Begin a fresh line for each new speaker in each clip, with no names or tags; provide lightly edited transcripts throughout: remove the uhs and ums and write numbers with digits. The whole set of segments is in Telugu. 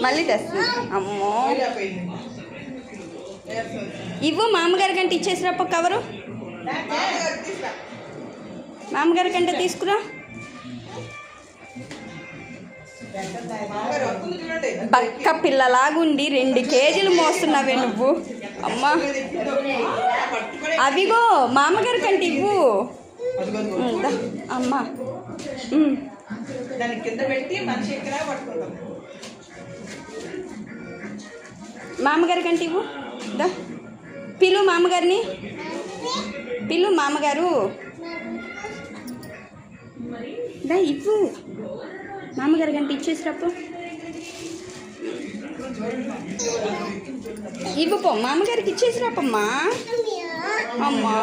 మళ్ళీ తెస్తుంది. అమ్మో ఇవ్వు మామగారి కంటే ఇచ్చేసిరప్ప కవరు. మామగారి కంటే తీసుకురా. బక్క పిల్లలాగుండి 2 కేజీలు మోస్తున్నావే నువ్వు. అమ్మా అవిగో మామగారి కంటే ఇవ్వు. అమ్మా మామగారి కంటే ఇవ్వు. పిలు మామగారిని, పిలు మామగారు. దా ఇవ్వు. మామగారి కంటే ఇచ్చేసిరప్పు. ఇవ్వు పో, మామగారికి ఇచ్చేసిరప్పమ్మా. అమ్మా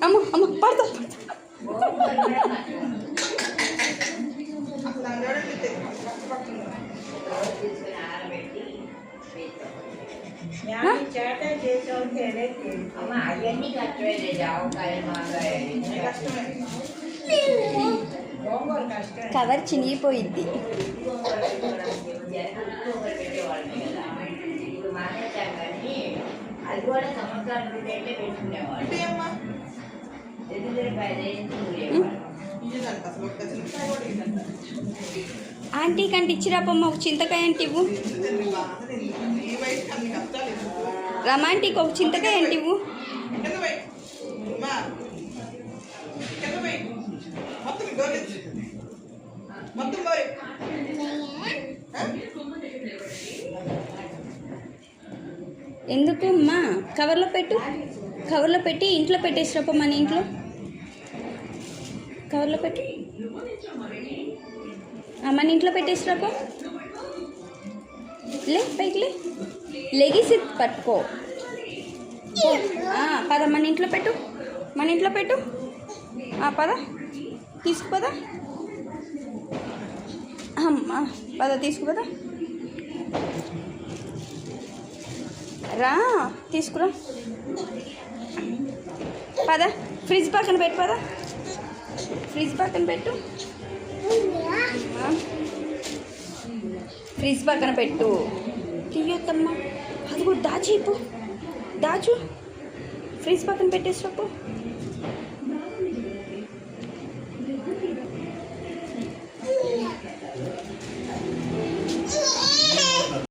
అమ్మ అమ్మ పడతా. కవర్ చినిగిపోయిద్ది.
అది కూడా సంవత్సరాలు పెట్టుకునేవాడు.
ఆంటీ కంటే ఇచ్చిరాపమ్మ ఒక చింతకాయ అంటే ఇవ్వు. రమాంటీకి ఒక చింతకాయ అంటే ఇవ్వు. ఎందుకు అమ్మా? కవర్లో పెట్టు, కవర్లో పెట్టి ఇంట్లో పెట్టేసిరప్ప. మన ఇంట్లో కవర్లో పెట్టు, మన ఇంట్లో పెట్టేసిరప్ప. లే పైకి లే, లెగిసి పట్టుకో. పద మన ఇంట్లో పెట్టు, మన ఇంట్లో పెట్టు. పద తీసుకుపదా. అమ్మా పద తీసుకుపదా. రా తీసుకురా. పద ఫ్రిడ్జ్ పక్కన పెట్టు. పద ఫ్రిడ్జ్ పక్కన పెట్టు, ఫ్రిడ్జ్ పక్కన పెట్టు. తీయొద్దమ్మా. అది కూడా దాచిపు, దాచు. ఫ్రిడ్జ్ పక్కన పెట్టేసినప్పు.